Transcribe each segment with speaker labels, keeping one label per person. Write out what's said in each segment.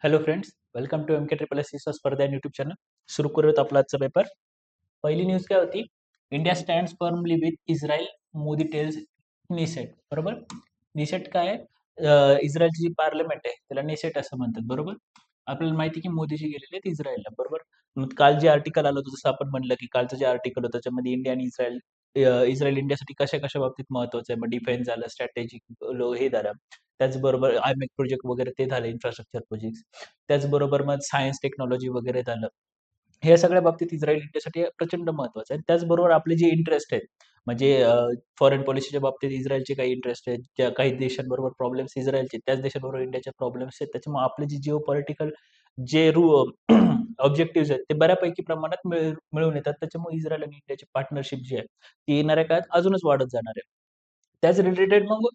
Speaker 1: Hello friends, welcome to MK triple S स्पर्धा YouTube channel. सुरू करूयात आपला आजचा पेपर. पहिली न्यूज काय होती? India stands firmly with Israel, Modi tells निसेट. बरोबर. निसेट काय आहे? इस्रायलची जी पार्लमेंट आहे त्याला निसेट असं म्हणतात. बरोबर. आपल्याला माहिती आहे की मोदीजी गेलेले आहेत इस्रायलला. बरोबर. मग काल जे आर्टिकल आलं होतं, जसं आपण म्हणलं की कालचं जे आर्टिकल होतं त्याच्यामध्ये इंडिया आणि इस्रायल, इस्रायल इंडियासाठी कशा कशा बाबतीत महत्वाचं आहे. मग डिफेन्स झालं, स्ट्रॅटेजिक हे झालं, त्याचबरोबर आयमेक प्रोजेक्ट वगैरे ते झाले, इन्फ्रास्ट्रक्चर प्रोजेक्ट. त्याचबरोबर मग सायन्स टेक्नॉलॉजी वगैरे झालं. हे सगळ्या बाबतीत इस्रायल इंडियासाठी प्रचंड महत्वाचं आहे. त्याचबरोबर आपले जे इंटरेस्ट आहेत, म्हणजे फॉरेन पॉलिसीच्या बाबतीत इस्रायलचे काही इंटरेस्ट आहेत, ज्या काही देशांबरोबर प्रॉब्लेम्स इस्रायलचे, त्याच देशांबरोबर इंडियाचे प्रॉब्लेम्स आहेत. त्याच्यामुळे आपले जे जिओ पॉलिटिकल जे ऑब्जेक्टिव्ह आहेत ते बऱ्यापैकी प्रमाणात मिळून येतात. त्याच्यामुळे इस्रायल आणि इंडियाची पार्टनरशिप जी आहे ती येणाऱ्या काळात अजूनच वाढत जाणार आहे. त्याच रिलेटेड मग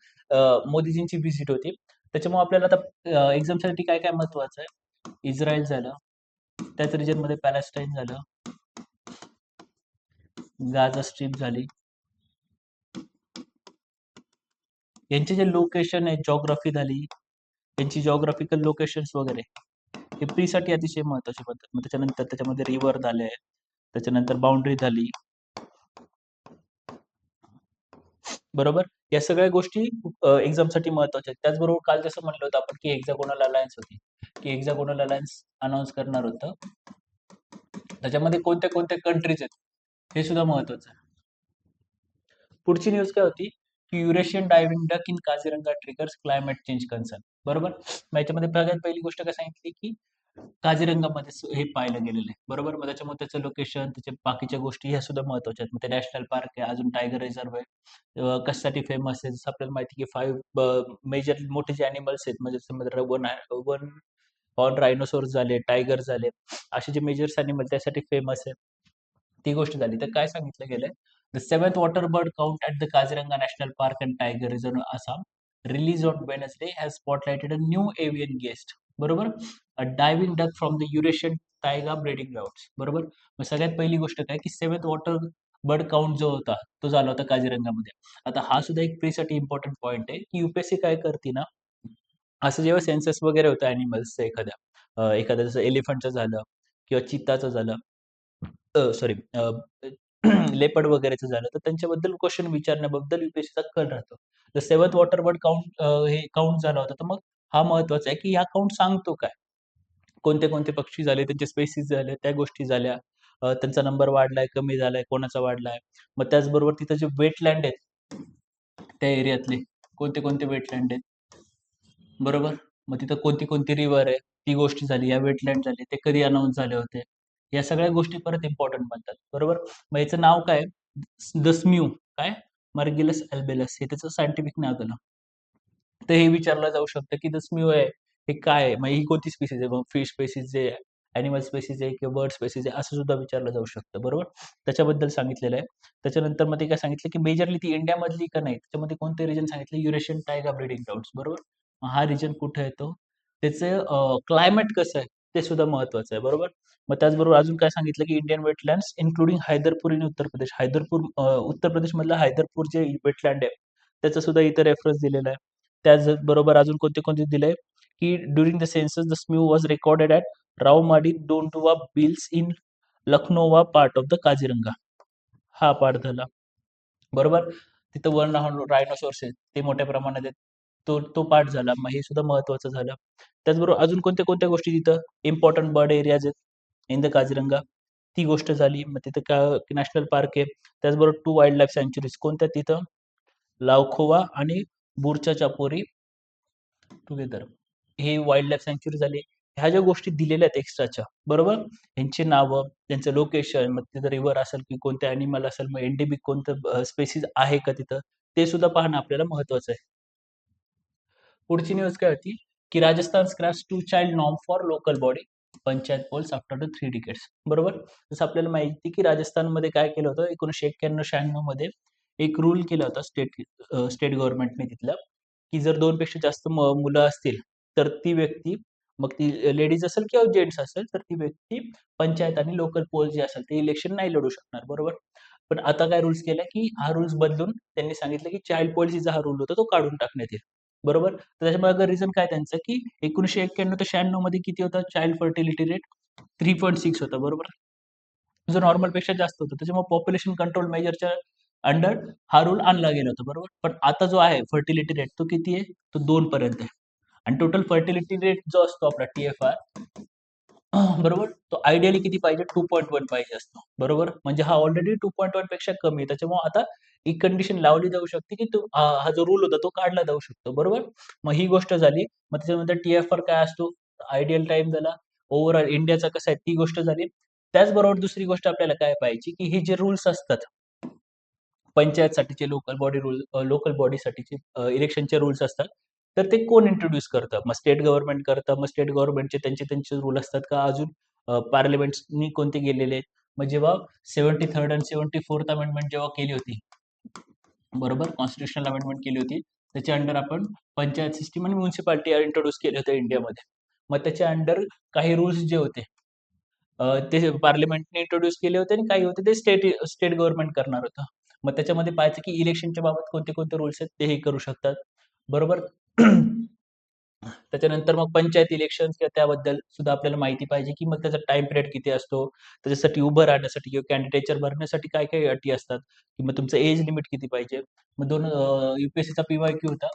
Speaker 1: मोदीजींची व्हिजिट होती. त्याच्यामुळे आपल्याला आता एक्झामसाठी काय काय महत्वाचं आहे? इस्रायल झालं, त्याच रिजनमध्ये पॅलेस्टाईन झालं, गाझा स्ट्रीप झाली. यांचे जे लोकेशन आहे, जॉग्राफी झाली, यांची जॉग्राफिकल लोकेशन्स वगैरे हे प्रीसाठी अतिशय महत्वाचे बनतात. मग त्याच्यानंतर त्याच्यामध्ये रिव्हर झाले, त्याच्यानंतर बाउंड्री झाली. बरोबर. या सगळ्या गोष्टी एक्झामसाठी महत्वाच्या आहेत. त्याचबरोबर काल जसं म्हणलं होतं आपण की हेक्सागोनल अलायन्स होती, की हेक्सागोनल अलायन्स अनाऊन्स करणार होतं. त्याच्यामध्ये कोणत्या कोणत्या कंट्रीज आहेत हे सुद्धा महत्वाचं आहे. पुढची न्यूज काय होती? की Eurasian diving duck in Kaziranga triggers climate change concern. बरोबर. मग याच्यामध्ये सगळ्यात पहिली गोष्ट काय सांगितली की काझीरंगामध्ये हे पाहायला गेलेलं आहे. बरोबर. मग त्याच्यामुळे त्याचं लोकेशन, त्याच्या बाकीच्या गोष्टी ह्या सुद्धा महत्वाच्या आहेत. मग ते नॅशनल पार्क आहे, अजून टायगर रिझर्व्ह आहे. कशासाठी फेमस आहे? जसं आपल्याला माहिती की 5 मेजर मोठे जे अॅनिमल्स आहेत, म्हणजे समुद्र वन वन हॉर्न रायनोसॉर्स झाले, टायगर झाले, असे जे मेजर्स अॅनिमल त्यासाठी फेमस आहे. ती गोष्ट झाली. तर काय सांगितलं गेलंय? The 7th water bird count at the Kaziranga national park and tiger reserve Assam release on Wednesday has spotlighted a new avian guest. बरोबर. A diving duck from the Eurasian taiga breeding grounds. बरोबर. मग सगळ्यात पहिली गोष्ट काय की 7th वॉटर बर्ड काउंट जो होता तो झाला होता काझीरंगामध्ये. आता हा सुद्धा एक प्रीसाठी इम्पॉर्टंट पॉईंट आहे की UPSC काय करते ना, असं जेव्हा सेन्सस वगैरे होतं अॅनिमल्सचं एखाद्या जसं एलिफंटचं झालं किंवा चित्ताचं झालं, सॉरी, लेपर्ड वगैरेचं झालं, तर त्यांच्याबद्दल क्वेश्चन विचारण्याबद्दल UPSCचा कल राहतो. तर 7th वॉटर बर्ड काउंट हे काउंट झाला होता. तर मग हा महत्वाचा आहे की हा काउंट सांगतो काय? कोणते कोणते पक्षी झाले, त्यांचे स्पेसीज झाले, त्या गोष्टी झाल्या. त्यांचा नंबर वाढलाय, कमी झालाय, कोणाचा वाढलाय. मग त्याचबरोबर तिथं जे वेटलँड आहेत त्या एरियातले, कोणते कोणते वेटलँड आहेत. बरोबर. मग तिथं कोणती कोणती रिव्हर आहे, ती गोष्टी झाली. या वेटलँड झाले, ते कधी अनाऊन्स झाले होते. या सगळ्या गोष्टी परत इम्पॉर्टंट बनतात. बरोबर. मग याचं नाव काय? द स्म्यू. काय? मर्गिलस अल्बेलस हे त्याचं सायंटिफिक नाव झालं. तर हे विचारलं जाऊ शकतं की द स्म्यू आहे हे काय आहे? मग ही कोणती स्पेसीज आहे? मग फिश स्पेसीज आहे, ॲनिमल स्पेसीज आहे किंवा बर्ड स्पेसीज आहे, असं सुद्धा विचारलं जाऊ शकतं. बरोबर. त्याच्याबद्दल सांगितलेलं आहे. त्याच्यानंतर मग ते काय सांगितलं की मेजरली ती इंडियामधली का नाही, त्याच्यामध्ये कोणते रिजन सांगितलं? Eurasian taiga breeding grounds. बरोबर. मग हा रिजन कुठे येतो? त्याचं क्लायमेट कसं आहे ते सुद्धा महत्वाचं आहे. बरोबर. मग त्याचबरोबर अजून काय सांगितलं की Indian wetlands including हैदरपूर in Uttar Pradesh. उत्तर प्रदेशमधलं हैदरपूर जे वेटलँड आहे त्याचा सुद्धा इथं रेफरन्स दिलेला आहे. त्याचबरोबर अजून कोणते कोणते दिलंय की during the census the smew was recorded at Rowmari Donduwa बिल्स in Laokhowa part of the Kaziranga. हा पार्ट झाला. बरोबर. तिथं वन रायनोसॉर्स आहेत, ते मोठ्या प्रमाणात आहेत. तो तो पार्ट झाला. मग हे सुद्धा महत्वाचं झालं. त्याचबरोबर अजून कोणत्या कोणत्या गोष्टी तिथं इम्पॉर्टंट बर्ड एरियाज आहेत इन द काझीरंगा, ती गोष्ट झाली. मग तिथं नॅशनल पार्क आहे. त्याचबरोबर 2 वाईल्ड लाईफ सँच्युरीज कोणत्या तिथं? लावखोवा आणि बुरचा चापोरी टुगेदर. हे वाईल्ड लाईफ सँच्युरी झाली. ह्या ज्या गोष्टी दिलेल्या आहेत एक्स्ट्राच्या, बरोबर? ह्यांची नावं, त्यांचं लोकेशन, मग तिथं रिव्हर असेल की कोणते ॲनिमल असेल, मग एंडेमिक कोणतं स्पेसीज आहे का तिथं, ते सुद्धा पाहणं आपल्याला महत्वाचं आहे. पुढची न्यूज काय होती? की Rajasthan scraps 2 child norm for local body panchayat polls after the 3 decades. बरोबर. जसं आपल्याला माहिती की राजस्थानमध्ये काय केलं होतं 1991-96 मध्ये एक रूल केला होता स्टेट गव्हर्नमेंटने तिथलं, की जर 2 पेक्षा जास्त मुलं असतील तर ती व्यक्ती, मग ती लेडीज असेल किंवा जेंट्स असेल, तर ती व्यक्ती पंचायत आणि लोकल पोल जे असेल ते इलेक्शन नाही लढू शकणार. बरोबर. पण आता काय रूल्स केला की हा रूल्स बदलून त्यांनी सांगितलं की चाइल्ड पॉलिसीचा हा रूल होता तो काढून टाकण्यात येईल. बरोबर. तर त्याच्यामागे रिझन काय त्यांचं, की 1991 ते 96 मध्ये किती होता चाइल्ड फर्टिलिटी रेट? 3.6 होता, बरोबर. जो नॉर्मलपेक्षा जास्त होतं. त्याच्यामुळे पॉप्युलेशन कंट्रोल मेजरच्या अंडर हा रूल आणला गेला होता, बरोबर. पण आता जो आहे फर्टिलिटी रेट तो किती आहे? तो 2 पर्यंत आहे. आणि टोटल फर्टिलिटी रेट जो असतो आपला TFR बरोबर, तो आयडियली किती पाहिजे? 2.1 पाहिजे असतो, बरोबर. म्हणजे हा ऑलरेडी 2.1 पेक्षा कमी आहे. त्याच्यामुळे आता ही कंडिशन लावली जाऊ शकते, की तो हा जो रूल होता तो काढला जाऊ शकतो, बरोबर. मग ही गोष्ट झाली. मग त्याच्यानंतर TFR काय असतो? आयडियल टाईम झाला. ओव्हरऑल इंडियाचा कसा आहे ती गोष्ट झाली. त्याचबरोबर दुसरी गोष्ट आपल्याला काय पाहायची, की हे जे रूल्स असतात, पंचायतसाठीचे लोकल बॉडीसाठीचे इलेक्शनचे रूल्स असतात. तर ते कोण इंट्रोड्यूस करतं? मग स्टेट गव्हर्नमेंट करतं. मग स्टेट गव्हर्नमेंटचे त्यांचे रूल असतात का अजून पार्लमेंट्सनी कोणते गेलेले आहेत? मग जेव्हा 73rd आणि 74th अमेंडमेंट जेव्हा केली होती, बरोबर, कॉन्स्टिट्यूशनल अमेंडमेंट केली होती. त्याच्या अंडर आपण पंचायत सिस्टम आणि म्युनिसिपालिटी इंट्रोड्यूस केले होते इंडियामध्ये. मग त्याच्या अंडर काही रूल्स जे होते ते पार्लमेंटने इंट्रोड्यूस केले होते आणि काही होते ते स्टेट स्टेट गव्हर्नमेंट करणार होतं. मग त्याच्यामध्ये पाहायचं की इलेक्शनच्या बाबत कोणते-कोणते रूल्स आहेत तेही करू शकतात. बरोबर. त्याच्यानंतर मग पंचायत इलेक्शन्स किंवा त्याबद्दल सुद्धा आपल्याला माहिती पाहिजे, की मग त्याचा टाईम पिरियड किती असतो. त्याच्यासाठी उभं राहण्यासाठी किंवा कॅन्डिडेचर भरण्यासाठी काय-काय अटी असतात, की मग तुमचं एज लिमिट किती पाहिजे. मग UPSCचा PYQ होता.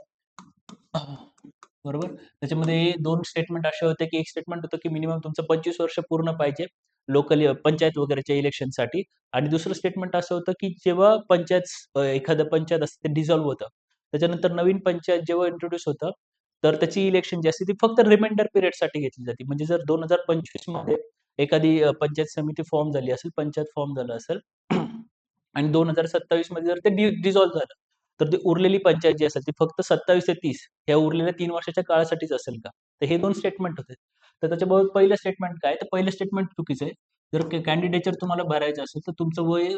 Speaker 1: बरोबर. त्याच्यामध्ये 2 स्टेटमेंट असे होते, की एक स्टेटमेंट होतं, की मिनिमम तुमचं 25 वर्ष पूर्ण पाहिजे पंचायत वगैरेच्या इलेक्शनसाठी. आणि दुसरं स्टेटमेंट असं होतं, की जेव्हा एखादं पंचायत असते ते डिसॉल्व्ह होतं. त्याच्यानंतर नवीन पंचायत जेव्हा इंट्रोड्यूस होतं, तर त्याची इलेक्शन जी असते ती फक्त रिमाइंडर पिरियडसाठी घेतली जाते. म्हणजे जर 2025 मध्ये एखादी पंचायत समिती फॉर्म झाली असेल, पंचायत फॉर्म झालं असेल आणि 2027 मध्ये जर ते डिसॉल्व्ह झालं, तर ती उरलेली पंचायत जी असेल ती फक्त 27 ते 30 या उरलेल्या 3 वर्षाच्या काळासाठीच असेल का? तर हे 2 स्टेटमेंट होते. तर त्याच्याबरोबर पहिलं स्टेटमेंट काय? तर पहिलं स्टेटमेंट चुकीचं आहे. जर कॅन्डिडेचर तुम्हाला भरायचं असेल, तर तुमचं वय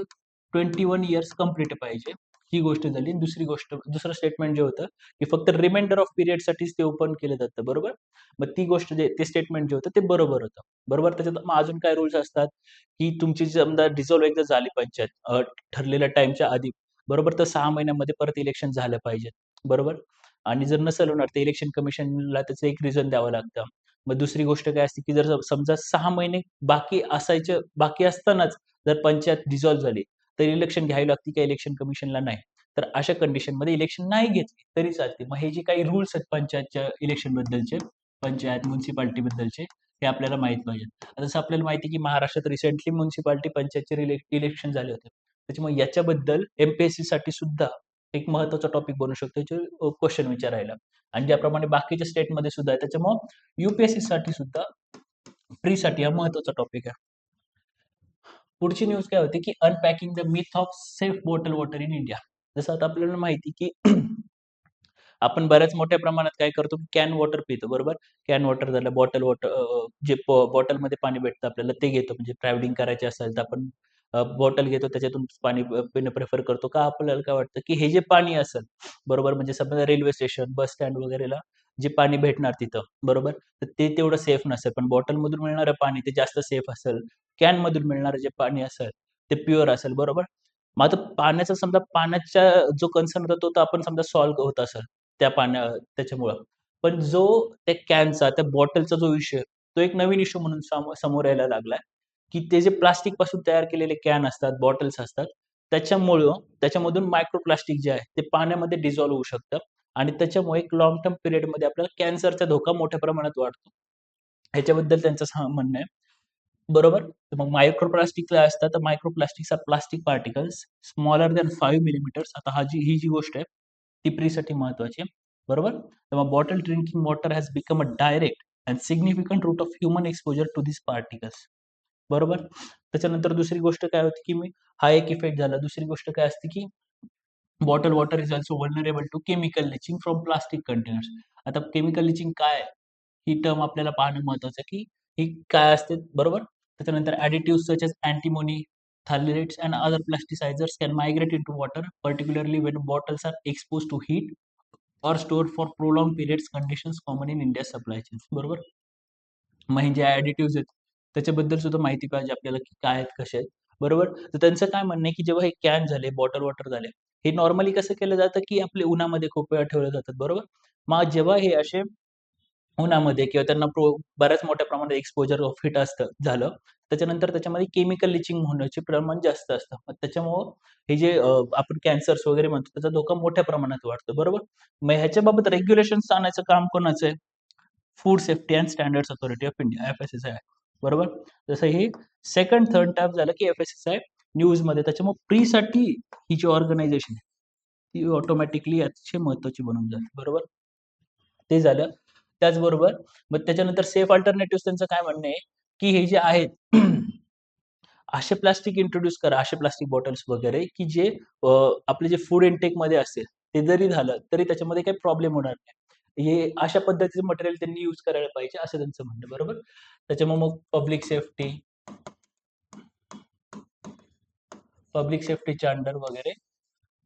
Speaker 1: 21 इयर्स कंप्लीट पाहिजे. ही गोष्ट झाली. दुसरं स्टेटमेंट जे होतं, की फक्त रिमाइंडर ऑफ पिरियडसाठीच ते ओपन केलं जातं, बरोबर? मग ती गोष्ट ते स्टेटमेंट जे होतं ते बरोबर होतं. बरोबर. त्याच्यात मग अजून काय रूल्स असतात, की तुमची समजा डिसॉल्व्ह एकदा झाली पंचायत ठरलेल्या टाईमच्या आधी, बरोबर, तर 6 महिन्यामध्ये परत इलेक्शन झालं पाहिजे, बरोबर. आणि जर नसेल होणार तर इलेक्शन कमिशनला त्याचं एक रिझन द्यावं लागतं. मग दुसरी गोष्ट काय असते, की जर समजा 6 महिने बाकी असतानाच जर पंचायत डिसॉल्व्ह झाली, तर इलेक्शन घ्यावी लागते का इलेक्शन कमिशनला? नाही. तर अशा कंडिशनमध्ये इलेक्शन नाही घेतली तरी चालते. मग हे जे काही रूल्स आहेत पंचायतच्या इलेक्शनबद्दलचे, पंचायत म्युनिसिपालिटीबद्दलचे, हे आपल्याला माहीत पाहिजे. आता जसं आपल्याला माहिती आहे, की महाराष्ट्रात रिसेंटली म्युनिसिपालिटी पंचायतचे इलेक्शन झाले होते. त्याच्यामुळे याच्याबद्दल MPSCसाठी सुद्धा एक महत्त्वाचा टॉपिक बनू शकतो, याच्यावर क्वेशन विचारायला. आणि ज्याप्रमाणे बाकीच्या स्टेटमध्ये सुद्धा आहे, त्याच्यामुळं UPSCसाठी सुद्धा प्रीसाठी हा महत्त्वाचा टॉपिक आहे. पुढची न्यूज काय होती, की unpacking the myth of safe bottle water in India. जसं आता आपल्याला माहिती की आपण बऱ्याच मोठ्या प्रमाणात काय करतो, की कॅन वॉटर पितो, बरोबर. कॅन वॉटर झालं, बॉटल वॉटर जे बॉटलमध्ये पाणी भेटतं आपल्याला ते घेतो. म्हणजे ट्रॅव्हलिंग करायची असेल तर आपण बॉटल घेतो त्याच्यातून पाणी पिणं प्रिफर करतो. का आपल्याला काय वाटतं, की हे जे पाणी असेल, बरोबर, म्हणजे समजा रेल्वे स्टेशन, बस स्टँड वगैरेला जे पाणी भेटणार तिथं, बरोबर, तर ते तेवढं सेफ नसेल. पण बॉटलमधून मिळणारं पाणी ते जास्त सेफ असेल. कॅनमधून मिळणारं जे पाणी असेल ते प्युअर असेल, बरोबर. मग आता पाण्याचा जो कन्सर्न होता तो तर आपण समजा सॉल्व्ह होत असेल त्याच्यामुळं. पण जो त्या कॅनचा, त्या बॉटलचा जो इश्यू आहे, तो एक नवीन इश्यू म्हणून समोर यायला लागलाय, की ते जे प्लास्टिकपासून तयार केलेले कॅन असतात, बॉटल्स असतात, त्याच्यामधून मायक्रोप्लास्टिक जे आहे, ते पाण्यामध्ये डिसॉल्व्ह होऊ शकतं आणि त्याच्यामुळे एक लाँग टर्म पिरियडमध्ये आपल्याला कॅन्सरचा धोका मोठ्या प्रमाणात वाढतो. ह्याच्याबद्दल त्यांचं म्हणणं आहे. बरोबर. तर मग मायक्रोप्लास्टिक काय असतं, तर microplastics are plastic particles smaller than 5 millimetres. आता ही जी गोष्ट आहे, ती प्रीसाठी महत्त्वाची आहे. बरोबर. तर मग bottle drinking water has become a direct and significant route of human exposure to these particles. बरोबर. त्याच्यानंतर दुसरी गोष्ट काय होती, की हा एक इफेक्ट झाला. दुसरी गोष्ट काय असते, की bottle water is also vulnerable to chemical leaching from plastic containers. आता केमिकल लिचिंग काय आहे? ही टर्म आपल्याला पाहणं महत्त्वाचं आहे, की ही काय असते, बरोबर? त्याच्यानंतर additives such as antimony, phthalates and other plasticisers can migrate into water, particularly when bottles are exposed to heat or stored for prolonged periods, conditions common in India's supply chains. बरोबर? मग हे जे ॲडिटिव्हज आहेत, त्याच्याबद्दल सुद्धा माहिती पाहिजे आपल्याला, की काय आहेत, कसे आहेत, बरोबर? तर त्यांचं काय म्हणणं आहे, की जेव्हा हे कॅन झाले, बॉटल वॉटर झाले, हे नॉर्मली कसं केलं जातं, की आपले उन्हामध्ये खूप वेळा ठेवले जातात, बरोबर? मग जेव्हा हे असे उन्हामध्ये किंवा त्यांना बऱ्याच मोठ्या प्रमाणात एक्सपोजर ऑफ हिट असतं झालं, त्याच्यानंतर त्याच्यामध्ये केमिकल लिचिंग होण्याचे प्रमाण जास्त असतं. मग त्याच्यामुळं हे जे आपण कॅन्सर्स वगैरे म्हणतो, त्याचा धोका मोठ्या प्रमाणात वाढतो, बरोबर? मग ह्याच्याबाबत रेग्युलेशन्स आणायचं काम कोणाचं आहे? Food safety and standards authority of India, F-S-S-I, बरोबर? जसं हे सेकंड, थर्ड टॅब झालं, की एफ-एस-एस-आय न्यूजमध्ये. त्याच्यामुळे प्रीसाठी ही जी ऑर्गनायझेशन आहे, ती ऑटोमॅटिकली अतिशय महत्त्वाची बनून जाते, बरोबर? ते झालं. त्याचबरोबर मग त्याच्यानंतर सेफ अल्टरनेटिव्हज त्यांचं काय म्हणणं आहे, की हे जे आहेत असे प्लास्टिक इंट्रोड्यूस करा, असे प्लास्टिक बॉटल्स वगैरे, की जे आपले जे फूड इनटेकमध्ये असेल, ते जरी झालं, तरी त्याच्यामध्ये काही प्रॉब्लेम होणार नाही. हे अशा पद्धतीचं मटेरियल त्यांनी यूज करायला पाहिजे, असं त्यांचं म्हणणं आहे, बरोबर? त्याच्यामुळे मग पब्लिक सेफ्टीच्या अंडर वगैरे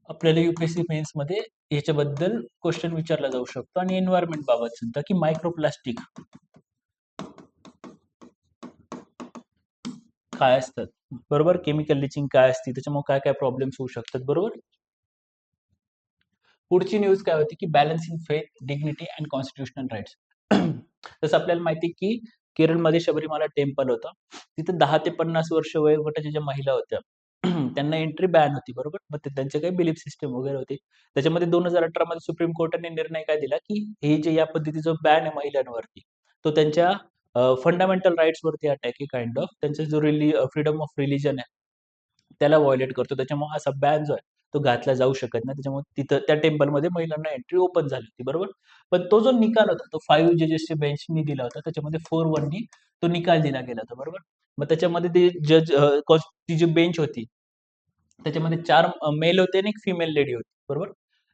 Speaker 1: आपल्याला यू-पी-एस-सी मेन्समध्ये याच्याबद्दल क्वेश्चन विचारला जाऊ शकतो आणि एन्व्हायर्नमेंट बाबत सुद्धा, की मायक्रोप्लास्टिक काय असतात, बरोबर? केमिकल लिचिंग काय असते, त्याच्यामुळे काय-काय प्रॉब्लेम्स होऊ शकतात, बरोबर? पुढची न्यूज काय होती, की balancing faith, dignity and constitutional rights. तसं आपल्याला माहिती आहे, की केरळमध्ये शबरीमाला टेम्पल होतं. तिथं 10 ते 50 वर्ष वयोगटाच्या ज्या महिला होत्या, त्यांना एंट्री बॅन होती, बरोबर? मग ते त्यांचे काही बिलीफ सिस्टम वगैरे होते. त्याच्यामध्ये 2018 मध्ये सुप्रीम कोर्टाने निर्णय काय दिला, की हे जे या पद्धतीचा बॅन आहे महिलांवरती, तो त्यांच्या फंडामेंटल राइट्सवरती अटॅक आहे काइंड ऑफ. त्यांचा जो फ्रीडम ऑफ रिलिजन आहे, त्याला व्हायोलेट करतो. त्याच्यामुळे असा बॅन जो आहे, तो घातला जाऊ शकत नाही. त्याच्यामुळे तिथं त्या टेम्पलमध्ये महिलांना एंट्री ओपन झाली होती, बरोबर? पण तो जो निकाल होता, तो 5 जजेसच्या बेंचनी दिला होता. त्याच्यामध्ये 4-1 तो निकाल दिला गेला होता, बरोबर? मग त्याच्यामध्ये ते जज ती जी बेंच होती, त्याच्यामध्ये 4 मेल होते आणि 1 फिमेल लेडी होती, बरोबर?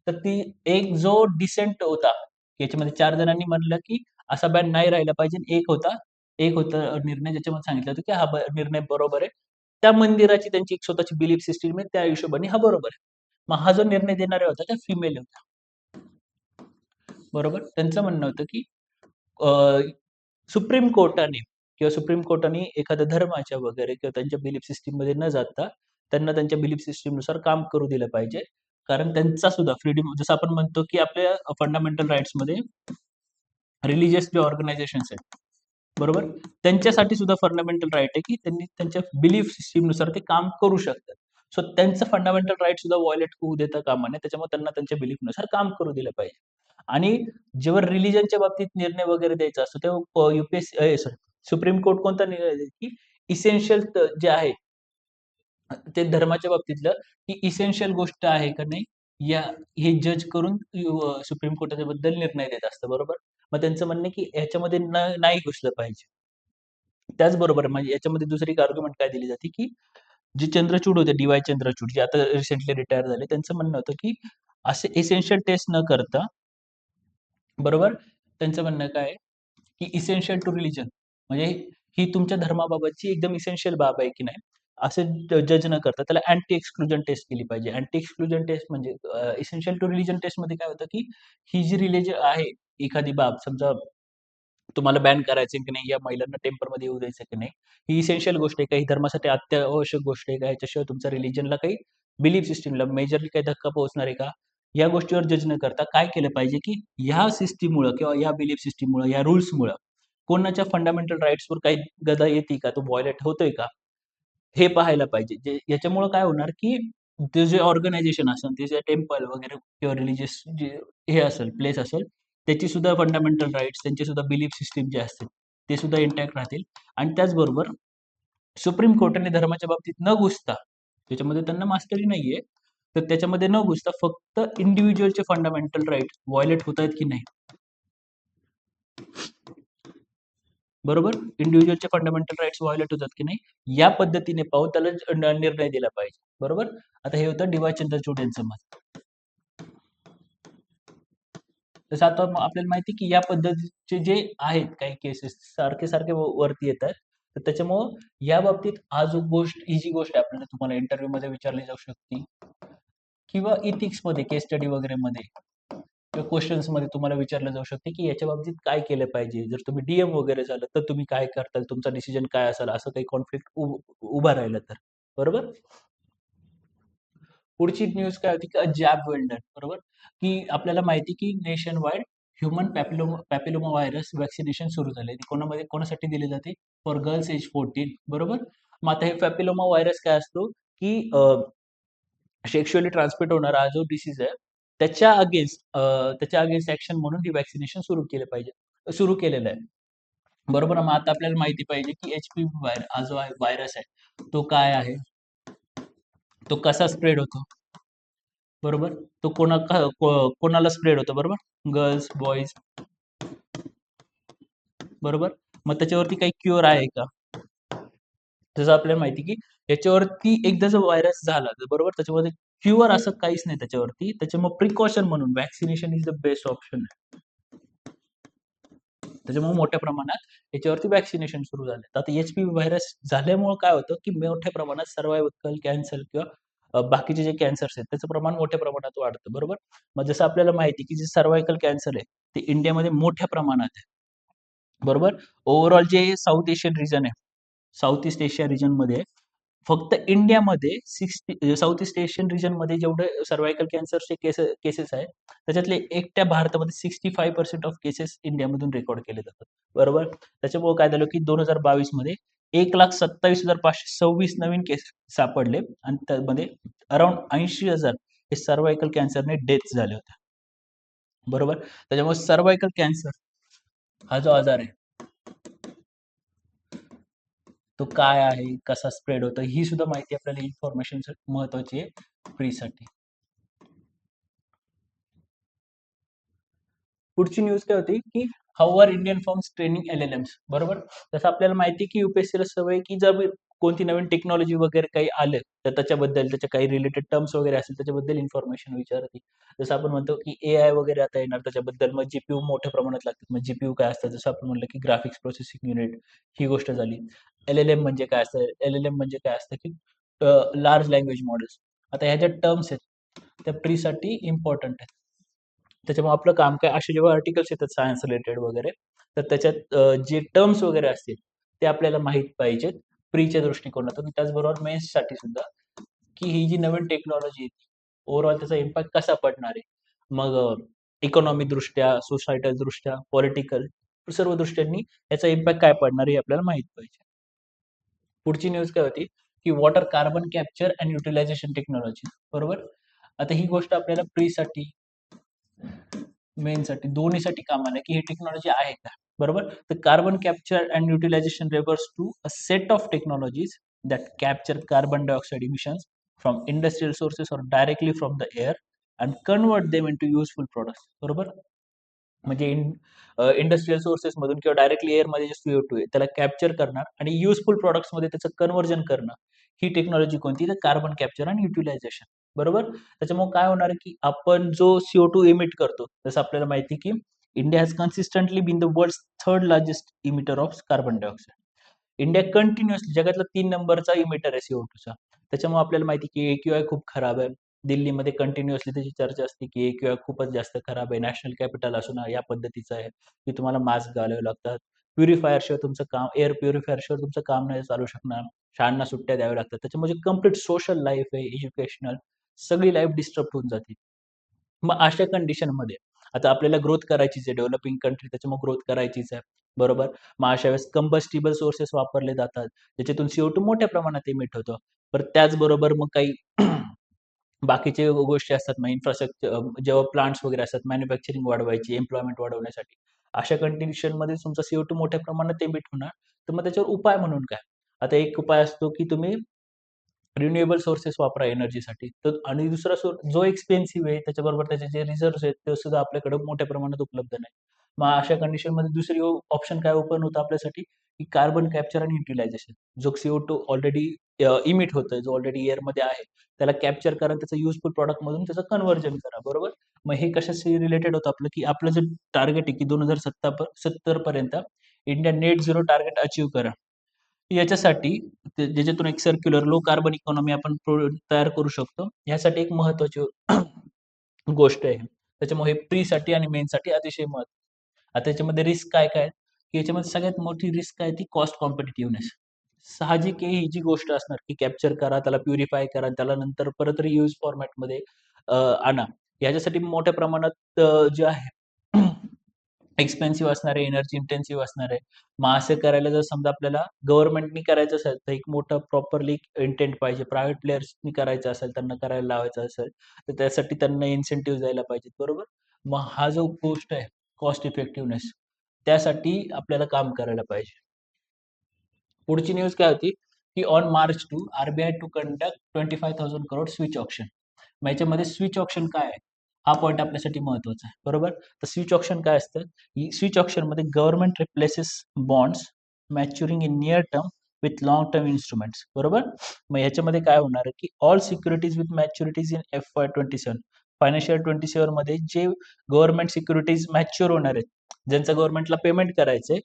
Speaker 1: तर ती एक जो डिसेंट होता, याच्यामध्ये 4 जणांनी म्हणलं, की असा बॅन नाही राहिला पाहिजे. एक होता निर्णय ज्याच्यामध्ये सांगितलं होतं, की हा निर्णय बरोबर आहे. त्या मंदिराची त्यांची एक स्वतःची बिलीफ सिस्टम आहे. त्या हिशोबाने हा बरोबर आहे. मग हा जो निर्णय देणाऱ्या होत्या त्या फिमेल होत्या. बरोबर? त्यांचं म्हणणं होतं, की अ, सुप्रीम कोर्टाने सुप्रीम कोर्टाने एखाद्या धर्माच्या वगैरे किंवा त्यांच्या बिलीफ सिस्टममध्ये न जाता त्यांना त्यांच्या बिलीफ सिस्टमनुसार काम करू दिलं पाहिजे. कारण त्यांचा सुद्धा फ्रीडम जसं आपण म्हणतो, की आपल्या फंडामेंटल राइट्समध्ये रिलिजियस जे ऑर्गनायझेशन्स आहेत, बरोबर? त्यांच्यासाठी सुद्धा फंडामेंटल राइट आहे, की त्यांनी त्यांच्या बिलीफ सिस्टमनुसार ते काम करू शकतात. सो त्यांचं फंडामेंटल राइट सुद्धा व्हायोलेट होऊ देता कामा नये. त्याच्यामुळे त्यांना त्यांच्या बिलीफनुसार काम करू दिलं पाहिजे. आणि जेव्हा रिलिजनच्या बाबतीत निर्णय वगैरे द्यायचा असतो, तेव्हा सॉरी सुप्रीम कोर्ट कोणता निर्णय देईल, की इसेन्शियल जे आहे ते धर्माच्या बाबतीतलं, की इसेन्शियल गोष्ट आहे का नाही, या हे जज करून सुप्रीम कोर्ट त्याच्याबद्दल निर्णय देत असतं, बरोबर? मग त्यांचं म्हणणं आहे, की ह्याच्यामध्ये नाही घुसलं पाहिजे. त्याचबरोबर म्हणजे याच्यामध्ये दुसरी एक आर्ग्युमेंट काय दिली जाते, की जे चंद्रचूड होते, डी-वाय चंद्रचूड, जे आता रिसेंटली रिटायर झाले, त्यांचं म्हणणं होतं, की असे एसेन्शियल टेस्ट न करता, बरोबर? त्यांचं म्हणणं काय आहे, की इसेन्शियल टू रिलिजन म्हणजे ही तुमच्या धर्माबाबतची एकदम इसेन्शियल बाब आहे की नाही, असं जज न करता त्याला अँटी एक्सक्लुजन टेस्ट केली पाहिजे. अँटी एक्सक्लुजन टेस्ट म्हणजे इसेन्शियल टू रिलिजन टेस्टमध्ये काय होतं, की ही जी रिलिजन आहे, एखादी बाब समजा तुम्हाला बॅन करायचं की नाही, या महिलांना टेम्पलमध्ये येऊ द्यायचं की नाही, ही इसेन्शियल गोष्ट आहे का? ही धर्मासाठी अत्यावश्यक गोष्ट आहे का? ह्याच्याशिवाय तुमच्या रिलिजनला काही बिलीफ सिस्टमला मेजरली काही धक्का पोहोचणार आहे का? या गोष्टीवर जज न करता काय केलं पाहिजे, की ह्या सिस्टममुळं किंवा या बिलीफ सिस्टममुळं, या रूल्समुळं कोणाच्या फंडामेंटल राइट्सवर काही गदा येते का? तो व्हायोलेट होतोय का? हे पाहायला पाहिजे. जे याच्यामुळं काय होणार, की ते जे ऑर्गनायझेशन असेल, ते जे टेम्पल वगैरे किंवा रिलिजियस जे हे असेल, प्लेस असेल, त्याची सुद्धा फंडामेंटल राइट्स, त्यांचे सुद्धा बिलीफ सिस्टम जे असतील, ते सुद्धा इंटॅक्ट राहतील आणि त्याचबरोबर सुप्रीम कोर्टाने धर्माच्या बाबतीत न घुसता, त्याच्यामध्ये त्यांना मास्टरी नाहीये, तर त्याच्यामध्ये न घुसता फक्त इंडिव्हिज्युअलचे फंडामेंटल राइट्स व्हायोलेट होतायत की नाही, बरोबर? इंडिव्हिज्युअलचे फंडामेंटल राइट्स व्हायोलेट होतात की नाही, या पद्धतीने पाहून त्याला निर्णय दिला पाहिजे. बरोबर? आता हे होतं डी-वाय चंद्रचूड यांचं मत. तसं आता मग आपल्याला माहिती आहे, की या पद्धतीचे जे आहेत काही केसेस सारखे-सारखे वरती येतायत. तर त्याच्यामुळं या बाबतीत आज ही जी गोष्ट आहे आपल्याला तुम्हाला इंटरव्ह्यूमध्ये विचारली जाऊ शकते किंवा इथिक्समध्ये केस स्टडी वगैरेमध्ये किंवा क्वेशन्समध्ये तुम्हाला विचारलं जाऊ शकते, की याच्या बाबतीत काय केलं पाहिजे? जर तुम्ही डी-एम वगैरे झालं, तर तुम्ही काय करताल? तुमचा डिसिजन काय असेल? असं काही कॉन्फ्लिक्ट उभा राहिलं तर. बरोबर? पुढची न्यूज काय होती की जॅब वेल डन, बरोबर. की आपल्याला माहिती की nation wide human papilloma virus vaccination सुरू झाले. कोणामध्ये कोणासाठी दिले जाते? फॉर गर्ल्स एज 14, बरोबर. मग आता हे पॅपिलोमा व्हायरस काय असतो की सेक्शुअली ट्रान्समिट होणारा हा जो डिसीज आहे त्याच्या अगेन्स्ट ऍक्शन म्हणून ही वॅक्सिनेशन सुरू केलेलं आहे, बरोबर. मग आता आपल्याला माहिती पाहिजे की एचपीव्ही हा जो व्हायरस आहे तो काय आहे, तो कसा स्प्रेड होतो, बरोबर. तो कोणाला स्प्रेड होतो, बरोबर. गर्ल्स, बॉईज, बरोबर. मग त्याच्यावरती काही क्युअर आहे का? जसं आपल्याला माहिती की याच्यावरती एकदा जर व्हायरस झाला तर, बरोबर, त्याच्यामध्ये क्युअर असं काहीच नाही त्याच्यावरती. त्याच्यामुळे प्रिकॉशन म्हणून vaccination is the best option. त्याच्यामुळे मोठ्या प्रमाणात याच्यावरती वॅक्सिनेशन सुरू झाले. आता एचपीव्ही व्हायरस झाल्यामुळे काय होतं की मोठ्या प्रमाणात सर्वायकल कॅन्सर किंवा बाकीचे जे कॅन्सर्स आहेत त्याचं प्रमाण मोठ्या प्रमाणात वाढतं, बरोबर. मग जसं आपल्याला माहिती की जे सर्वायकल कॅन्सर आहे ते इंडियामध्ये मोठ्या प्रमाणात आहे, बरोबर. ओव्हरऑल जे साऊथ एशियन रिजन आहे, साऊथ ईस्ट एशिया रिजन मध्ये फक्त इंडियामध्ये 60 साऊथ ईस्ट एशियन रिजन मध्ये जेवढे सर्वायकल कॅन्सरचे केसेस आहे त्याच्यातले एकट्या भारतामध्ये 65% ऑफ केसेस इंडियामधून रेकॉर्ड केले जातात, बरोबर. त्याच्यामुळे काय झालं की 2022 मध्ये 1,27,526 नवीन केस सापडले आणि त्यामध्ये अराउंड 80,000 हे सर्वायकल कॅन्सरने डेथ झाले होते, बरोबर. त्याच्यामुळे सर्वायकल कॅन्सर हा जो आजार आहे तो काय आहे, कसा स्प्रेड होतो, ही सुद्धा माहिती आपल्याला इन्फॉर्मेशन महत्वाची आहे प्रीसाठी. पुढची न्यूज काय होती की how are Indian firms training LLMs, बरोबर. जसं आपल्याला माहिती की युपीएससीला सवय की जर कोणती नवीन टेक्नॉलॉजी वगैरे काही आलं तर त्याच्याबद्दल त्याच्या काही रिलेटेड टर्म्स वगैरे असेल त्याच्याबद्दल इन्फॉर्मेशन विचारते. जसं आपण म्हणतो की एआय वगैरे आता येणार त्याच्याबद्दल, मग जीपीयू मोठ्या प्रमाणात लागतात. मग जीपीयू काय असतं, जसं आपण म्हणलं की ग्राफिक्स प्रोसेसिंग युनिट, ही गोष्ट झाली. एलएलएम म्हणजे काय असतं, एलएलएम म्हणजे काय असतं की लार्ज लँग्वेज मॉडेल्स. आता ह्या ज्या टर्म्स आहेत त्या प्रीसाठी इम्पॉर्टंट आहेत. त्याच्यामुळे आपलं काम काय, असे जेव्हा आर्टिकल्स येतात सायन्स रिलेटेड वगैरे तर त्याच्यात जे टर्म्स वगैरे असतील ते आपल्याला माहित पाहिजेत प्रीच्या दृष्टिकोनातून. त्याचबरोबर मेन्ससाठी सुद्धा की ही जी नवीन टेक्नॉलॉजी आहे ओव्हरऑल त्याचा इम्पॅक्ट कसा पडणार आहे, मग इकॉनॉमिक दृष्ट्या, सोसायटल दृष्ट्या, पॉलिटिकल, सर्व दृष्ट्यांनी याचा इम्पॅक्ट काय पडणार आहे हे आपल्याला माहित पाहिजे. पुढची न्यूज काय होती की water carbon capture and utilisation technology, बरोबर. आता ही गोष्ट आपल्याला प्रीसाठी मेनसाठी दोन्हीसाठी कामाला आहे की ही टेक्नॉलॉजी आहे का, बरोबर. तर carbon capture and utilisation refers to a set of technologies that capture carbon dioxide emissions from industrial sources और directly from the air and convert them into useful products, बरोबर. म्हणजे इंडस्ट्रियल सोर्सेस मधून किंवा directly एअरमध्ये जे CO2 आहे त्याला capture करणार आणि युजफुल प्रॉडक्ट्स मध्ये त्याचं कन्व्हर्जन करणं, ही टेक्नॉलॉजी कोणती, तर कार्बन कॅप्चर आणि युटिलायझेशन, बरोबर. त्याच्यामुळे काय होणार आहे की आपण जो CO2 इमिट करतो, जसं आपल्याला माहिती की India has consistently been the world third largest emitter of carbon dioxide. India continuously जगातला 3 नंबरचा इमिटर आहे CO2चा. त्याच्यामुळे आपल्याला माहिती की AQI खूप खराब आहे. दिल्लीमध्ये कंटिन्युअसली त्याची चर्चा असते की AQI खूपच जास्त खराब आहे. नॅशनल कॅपिटल असून या पद्धतीचं आहे की तुम्हाला मास्क घालावे लागतात. प्युरिफायर शिवाय तुमचं काम, एअर प्युरिफायर शिवाय तुमचं काम नाही चालू शकणार. शाळांना सुट्ट्या द्याव्या लागतात. त्याच्यामुळे कंप्लीट सोशल लाईफ आहे, एज्युकेशनल, सगळी लाईफ डिस्टर्ब होऊन जाते. मग अशा कंडिशनमध्ये आता आपल्याला ग्रोथ करायचीच आहे, डेव्हलपिंग कंट्री, त्याच्यामुळे ग्रोथ करायचीच आहे, बरोबर. मग अशा वेळेस कंबस्टिबल सोर्सेस वापरले जातात, ज्याच्यातून CO2 मोठ्या प्रमाणात इमिट होतं. पण त्याचबरोबर मग काही बाकीचे गोष्टी असतात, मग इन्फ्रास्ट्रक्चर जेव्हा प्लांट्स वगैरे असतात, मॅन्युफॅक्चरिंग वाढवायची, एम्प्लॉयमेंट वाढवण्यासाठी. अशा कंडिशनमध्ये तुमचा CO2 मोठ्या प्रमाणात इमिट होणार. तर मग त्याच्यावर उपाय म्हणून काय? आता एक उपाय असतो की तुम्ही रिन्युएबल सोर्सेस वापरा एनर्जीसाठी. तर आणि दुसरा सोर्स जो एक्सपेन्सिव्ह आहे, त्याच्याबरोबर त्याचे जे रिझर्व्हज आहेत, ते सुद्धा आपल्याकडे मोठ्या प्रमाणात उपलब्ध नाही. मग अशा कंडिशनमध्ये दुसरी ऑप्शन काय ओपन होतं आपल्यासाठी, की कार्बन कॅप्चर आणि युटिलायझेशन. जो CO2 ऑलरेडी इमिट होतोय, जो ऑलरेडी एअरमध्ये आहे, त्याला कॅप्चर करा आणि त्याचं युजफुल प्रॉडक्टमधून त्याचं कन्व्हर्जन करा, बरोबर. मग हे कशाशी रिलेटेड होतं आपलं, की आपलं जे टार्गेट आहे, की 2070 पर्यंत India net zero target achieve करा. याच्यासाठी ज्याच्यातून एक सर्क्युलर लो कार्बन इकॉनॉमी आपण तयार करू शकतो. यासाठी एक महत्त्वाची गोष्ट आहे. त्याच्यामुळे हे प्रीसाठी आणि मेनसाठी अतिशय महत्त्वाचं. आता याच्यामध्ये रिस्क काय-काय आहे, की याच्यामध्ये सगळ्यात मोठी रिस्क काय आहे ती कॉस्ट कॉम्पिटिटिव्हनेस. साहजिक आहे ही जी गोष्ट असणार की कॅप्चर करा, त्याला प्युरिफाय करा, त्याला नंतर परत रियूज फॉर्मॅटमध्ये आणा. याच्यासाठी मोठ्या प्रमाणात जे आहे एक्सपेन्सिव्ह असणार आहे, एनर्जी इंटेन्सिव्ह असणार आहे. मग असं करायला जर समजा आपल्याला गव्हर्नमेंटनी करायचं असेल, तर एक मोठं प्रॉपरली इंटेंट पाहिजे. प्रायव्हेट प्लेयर्सनी करायचं असेल, त्यांना करायला लावायचं असेल, तर त्यासाठी त्यांना इन्सेंटिव्ह द्यायला पाहिजेत, बरोबर? मग हा जो गोष्ट आहे, कॉस्ट इफेक्टिव्हनेस, त्यासाठी आपल्याला काम करायला पाहिजे. पुढची न्यूज काय होती, की on March 2 RBI to conduct 25,000 crore switch option. मग याच्यामध्ये स्विच ऑप्शन काय आहे? हा पॉइंट आपल्यासाठी महत्वाचा आहे, बरोबर? तर स्विच ऑप्शन काय असतं? स्विच ऑप्शनमध्ये government replaces bonds maturing in near term with long term instruments, बरोबर? मग याच्यामध्ये काय होणार आहे, की all securities with maturities in FY27 financial 27 मध्ये जे गव्हर्नमेंट सिक्युरिटीज मॅच्युअर होणार आहेत, ज्यांचं गव्हर्नमेंटला पेमेंट करायचंय,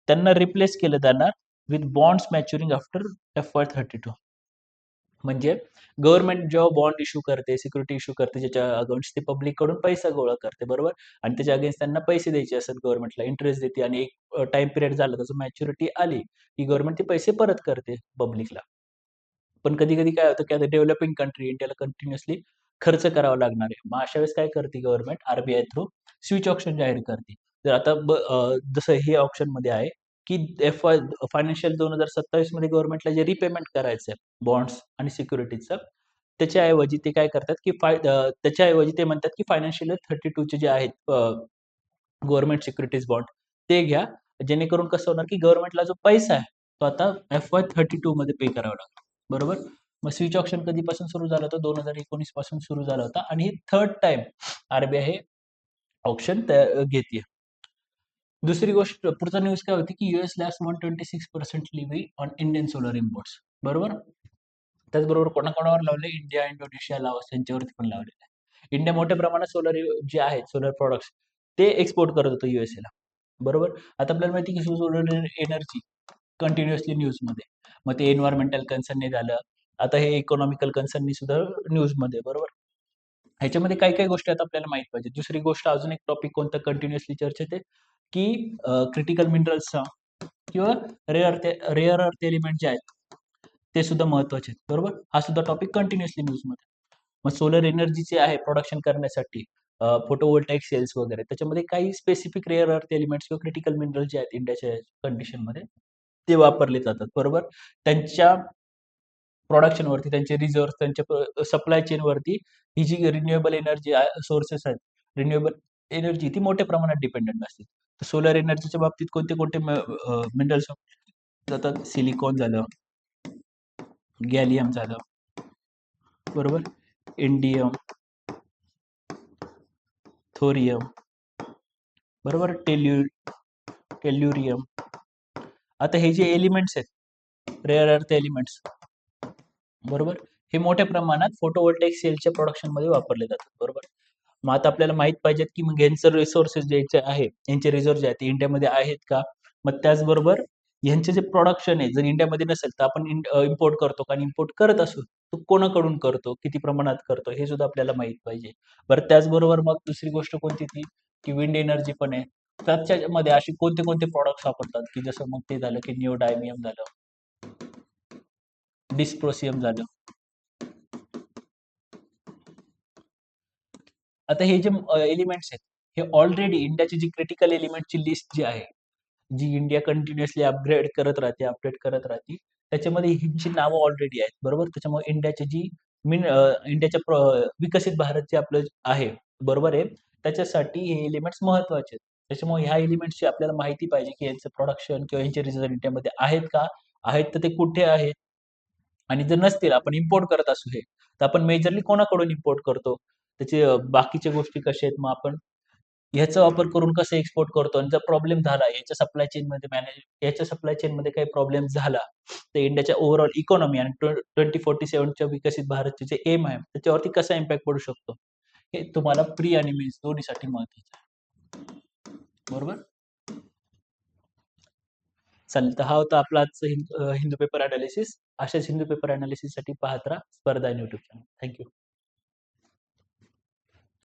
Speaker 1: त्यांना रिप्लेस केलं जाणार विथ बॉन्ड्स मॅच्युरिंग आफ्टर FY32. म्हणजे गव्हर्नमेंट जेव्हा बॉन्ड इश्यू करते, सिक्युरिटी इश्यू करते, ज्याच्या अगेन्स्ट ते पब्लिककडून पैसा गोळा करते, बरोबर? आणि त्याच्या अगेन्स्ट त्यांना पैसे द्यायचे असतात गव्हर्नमेंटला, इंटरेस्ट देते आणि एक टाइम पिरियड झाला, त्याची मॅच्युरिटी आली, की गव्हर्नमेंट ते पैसे परत करते पब्लिकला. पण कधी-कधी काय होतं, की आता डेव्हलपिंग कंट्री इंडियाला कंटिन्युअसली खर्च करावा लागणार आहे. मग अशा वेळेस काय करते government RBI through switch option जाहीर करते. तर आता जसं हे ऑप्शनमध्ये आहे, की फायनान्शियल 2027 मध्ये गव्हर्नमेंटला जे रिपेमेंट करायचं आहे बॉन्ड्स आणि सिक्युरिटीजचं, त्याच्याऐवजी ते काय करतात, की त्याच्याऐवजी ते म्हणतात, की फायनान्शियल 32 चे जे आहेत गव्हर्नमेंट सिक्युरिटीज बॉन्ड ते घ्या. जेणेकरून कसं होणार, की गव्हर्नमेंटला जो पैसा आहे, तो आता FY32 मध्ये पे करावा लागतो. बरोबर? मग स्विच ऑप्शन कधीपासून सुरू झालं होतं? 2019 पासून सुरू झाला होता आणि ही थर्ड टाइम आरबीआय हे ऑप्शन घेतीये. दुसरी गोष्ट पुढचा न्यूज काय होती, की US slaps 126% levy on Indian solar imports. बरोबर? त्याचबरोबर कोणाकोणावर लावले? इंडिया, इंडोनेशिया, लाओस यांच्यावरती पण लावलेलं आहे. इंडिया मोठ्या प्रमाणात सोलर जे आहेत सोलर प्रॉडक्ट्स ते एक्सपोर्ट करत होतं यूएसएला. बरोबर? आता आपल्याला माहिती आहे, की सोलर एनर्जी कंटिन्युअसली न्यूजमध्ये. मग ते एन्व्हायर्नमेंटल कन्सर्ननी झालं. आता हे इकॉनॉमिकल कन्सर्ननी सुद्धा न्यूजमध्ये, बरोबर? ह्याच्यामध्ये काही-काही गोष्टी आता आपल्याला माहीत पाहिजे. दुसरी गोष्ट अजून एक टॉपिक कोणतं कंटिन्युअसली चर्चेत आहे, की क्रिटिकल मिनरल्सचा किंवा रेअर अर्थ एलिमेंट जे आहेत, ते सुद्धा महत्त्वाचे आहेत. बरोबर? हा सुद्धा टॉपिक कंटिन्युअसली न्यूजमध्ये. मग सोलर एनर्जीचे आहे प्रोडक्शन करण्यासाठी फोटोव्होल्टाइक सेल्स वगैरे त्याच्यामध्ये काही स्पेसिफिक रेअर अर्थ एलिमेंट्स किंवा क्रिटिकल मिनरल जे आहेत इंडियाच्या कंडिशनमध्ये ते वापरले जातात. बरोबर? त्यांच्या प्रोडक्शनवरती, त्यांचे रिझर्व्ह, त्यांच्या सप्लाय चेनवरती ही जी रिन्युएबल एनर्जी सोर्सेस आहेत, रिन्युएबल एनर्जी ती मोठ्या प्रमाणात डिपेंडंट असते. तर सोलर एनर्जीच्या बाबतीत कोणते-कोणते मिनरल्स जातात? सिलिकॉन झालं, गॅलियम झालं, बरोबर? इंडियम, थोरियम, बरोबर? टेल्युरियम. आता हे जे एलिमेंट्स आहेत, रेअर अर्थ एलिमेंट्स, बरोबर? हे मोठ्या प्रमाणात फोटोव्होल्टाइक सेलच्या प्रोडक्शनमध्ये वापरले जातात, बरोबर? मग आता आपल्याला माहीत पाहिजेत, की मग यांचं रिसोर्सेस जे आहे, यांचे रिझर्व्ह जे आहेत, ते इंडियामध्ये आहेत का? मग त्याचबरोबर ह्यांचे जे प्रोडक्शन आहे, जर इंडियामध्ये नसेल, तर आपण इम्पोर्ट करतो का? आणि इम्पोर्ट करत असू, तर कोणाकडून करतो? किती प्रमाणात करतो? हे सुद्धा आपल्याला माहीत पाहिजे. बरं त्याचबरोबर मग दुसरी गोष्ट कोणती ती, की विंड एनर्जी पण आहे. त्याच्यामध्ये असे कोणते-कोणते प्रॉडक्ट्स वापरतात, की जसं मग ते झालं, की निओडायमियम झालं, डिस्प्रोसियम झालं. आता हे जे एलिमेंट्स आहेत, हे ऑलरेडी इंडियाची जी क्रिटिकल एलिमेंटची लिस्ट जी आहे, जी इंडिया कंटिन्युअसली अपग्रेड करत राहते, अपडेट करत राहते. त्याच्यामध्ये ह्यांची नावं ऑलरेडी आहेत, बरोबर? त्याच्यामुळे इंडियाची जी इंडियाच्या विकसित भारत जे आपलं आहे, बरोबर आहे? त्याच्यासाठी हे एलिमेंट्स महत्त्वाचे आहेत. त्याच्यामुळे ह्या एलिमेंट्सची आपल्याला माहिती पाहिजे, की यांचं प्रोडक्शन किंवा यांचे रिझल्ट इंडियामध्ये आहेत का? आहेत तर ते कुठे आहेत? आणि जर नसतील, आपण इम्पोर्ट करत असू हे, तर आपण मेजरली कोणाकडून इम्पोर्ट करतो? त्याचे बाकीच्या गोष्टी कशा आहेत? मग आपण ह्याचा वापर करून कसं एक्सपोर्ट करतो आणि जर प्रॉब्लेम झाला याच्या सप्लाय चेनमध्ये काही प्रॉब्लेम झाला, तर इंडियाच्या ओव्हरऑल इकॉनॉमी आणि 2047च्या विकसित भारतचे जे एम आहे, त्याच्यावरती कसा इम्पॅक्ट पडू शकतो? हे तुम्हाला प्री आणि मेन्स दोन्हीसाठी महत्वाचं आहे. बरोबर? चालेल. तर हा होता आपला आजचा हिंदू पेपर अनालिसिस. अशाच हिंदू पेपर अनालिसिससाठी पाहत राहा स्पर्धा यूट्यूब चॅनल. थँक